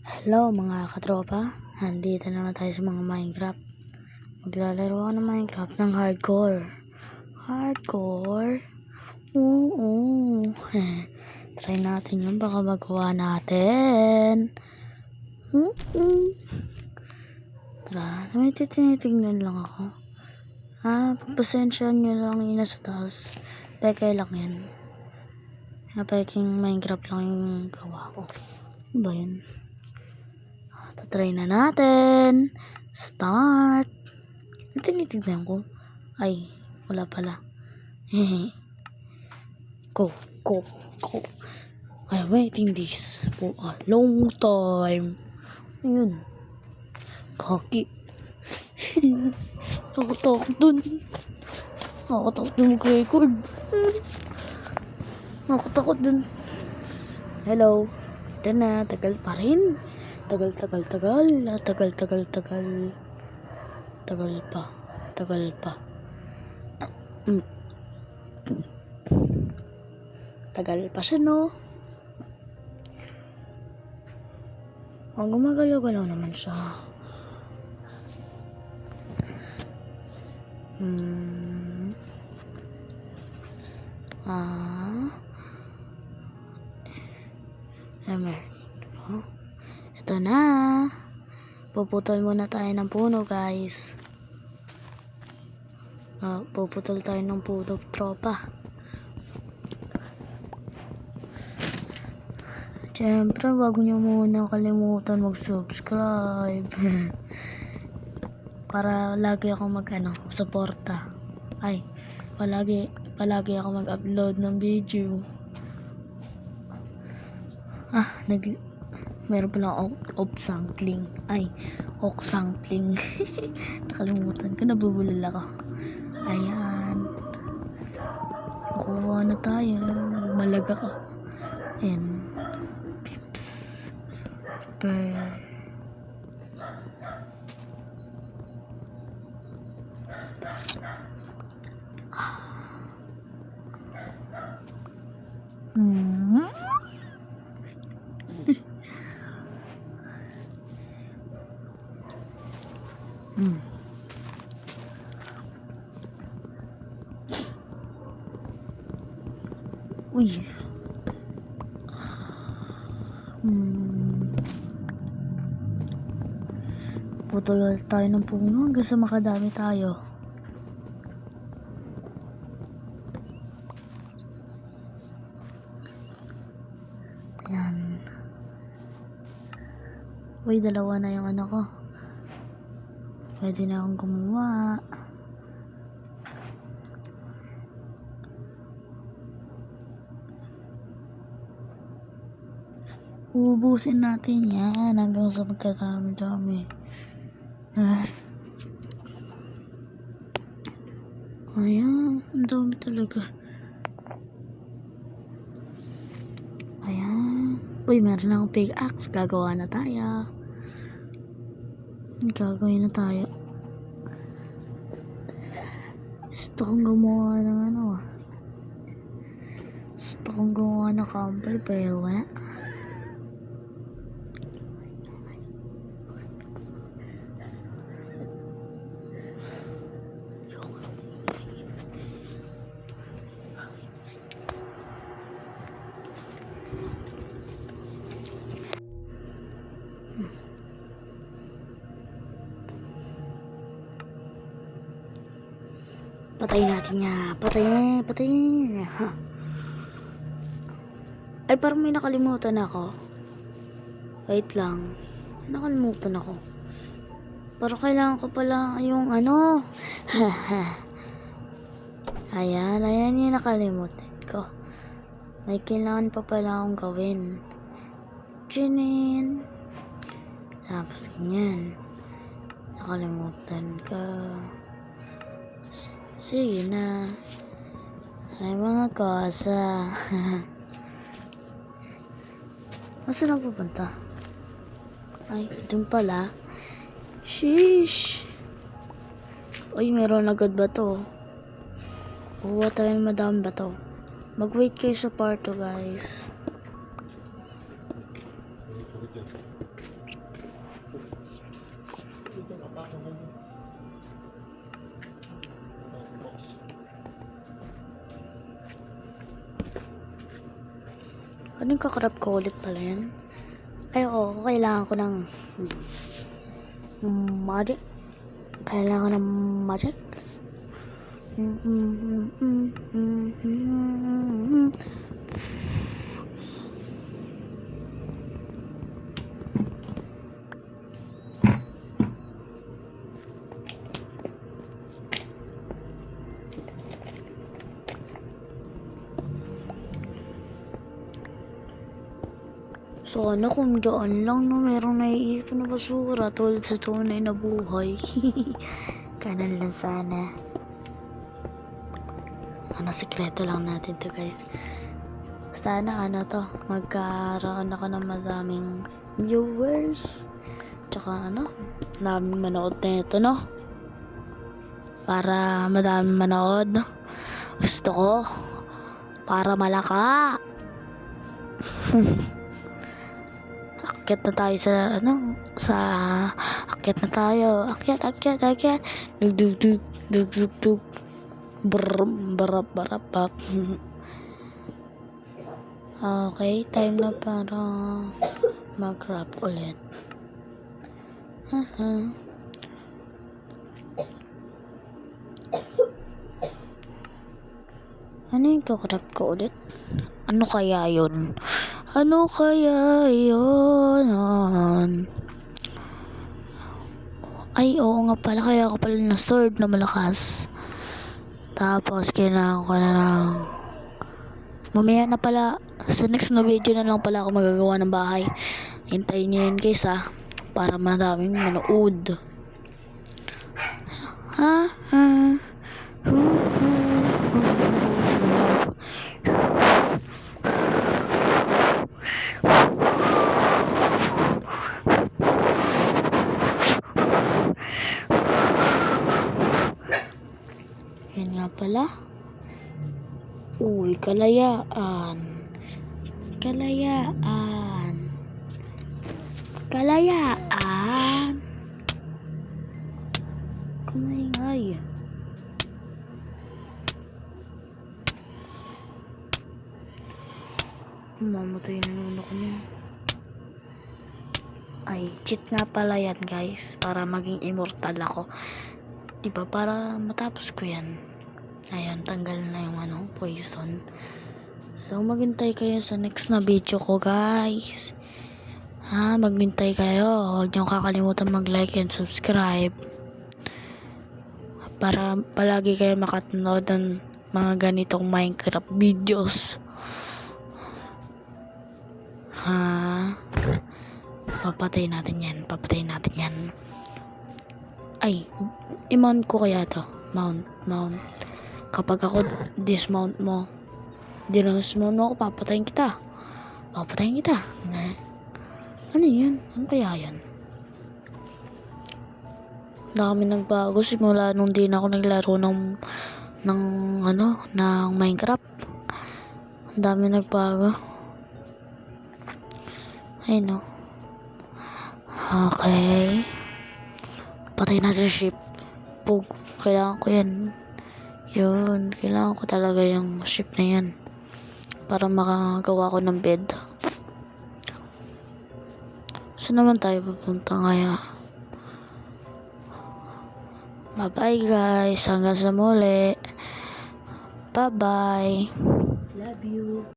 Hello mga katropa, nandito naman tayo sa mga Minecraft. Maglalaro ako ng Minecraft ng hardcore. Oo. Try natin yun, baka magawa natin. Tara, may tinitignan lang ako. Pagpasensya nyo lang yun sa taas. Peke lang yan. Peking Minecraft lang yung gawa ko. Ano ba yun? Try na natin. Start. Tinitignan ko. Ay, wala pala. Go. I'm waiting this for a long time. Ayun. Kaki. Nakatakot dun. Nakatakot dun mag-record. Nakatakot dun. Hello. Ito na. Tagal pa rin. Tagal pa. Tagal pa siya, no? Gumagalaw-galaw naman siya. Ito na. Puputol muna tayo ng puno, guys. Puputol tayo ng puno, tropa. Siyempre, bago nyo muna kalimutan mag-subscribe. Para lagi ako suporta. Ay, palagi ako mag-upload ng video. Meron pala oksangkling. Nakalimutan ko, nabubulol ako. Ayan. Kuha na tayo. Malaga ka. And pips. Uy. Putol tayo ng puno hanggang sa makadami tayo. Yan. Uy, dalawa na yung ko. Pwede na akong gumawa. Ubusin natin yan hanggang sa magkadami-dami. Ayan, ang dami talaga. Ayan. Uy, meron akong pickaxe. Gagawa na tayo. Gagawin na tayo. Gusto kong gumawa ng Gusto kong gumawa ng kampay pero wala. Patayin natin niya. Patayin. Ay, parang may nakalimutan ako. Wait lang. Nakalimutan ako. Parang kailangan ko pala yung Ayan yung nakalimutan ko. May kailangan pa pala akong gawin. Chinin. Tapos ganyan. Nakalimutan ko. Sige na. Ay, mga kosa. Saan na pupunta? Ay, dun pala. Sheesh. Uy, meron agad ba to? Kuha tayo ng madami ba to? Mag-wait kayo sa part 2, guys. Anong kakrap ko ulit pala yan? Ay, oo, kailangan ko ng magic. Kailangan ko ng magic. So ano kung dyan lang no, merong naiipon na basura tulad sa tunay na buhay. Kanan lang sana. Ano, sekreto lang natin to guys. Sana ano to, magkaroon ako ng madaming viewers. Tsaka ano, maraming manood na ito no. Para madaming manood. Gusto ko. Para malaka. Akyat na tayo sa ano, akyat na tayo. Akyat. Dug. Barap. Okay, time na para mag-rap ulit. Ano yung kakrap ko ulit? Ano kaya yun? Ay, oo nga pala. Kaya ko pala ng sword na malakas. Tapos, kailangan ko na lang. Mamaya na pala. Sa next na video na lang pala ako magagawa ng bahay. Hintayin nyo yun guys ha. Para madaming manood. Yan nga pala. Uy, kalayaan. Kumaingay. Mamatay na ulo ko niyan. Ay, cheat nga pala yan guys. Para maging immortal ako. Diba? Para matapos ko yan. Ayun, tanggal na yung poison. So, maghintay kayo sa next na video ko guys. Maghintay kayo. Huwag niyo kakalimutan mag-like and subscribe. Para palagi kayo makatanood ng mga ganitong Minecraft videos. Papatayin natin yan. Ay, i-mount ko kaya to. Mount. Kapag ako dismount mo, dinasmount mo ako, papatayin kita. Ano yan? Ano kaya yan? Dami nagbago simula nung di na ako naglaro ng Minecraft. Ang dami nagbago. Ay no. Okay. Patay natin ship. Pug. Kailangan ko yan. Yun. Kailangan ko talaga yung ship na yan. Para makagawa ko ng bed. Saan naman tayo pupunta ngaya? Bye-bye guys. Hanggang sa muli. Bye-bye. Love you.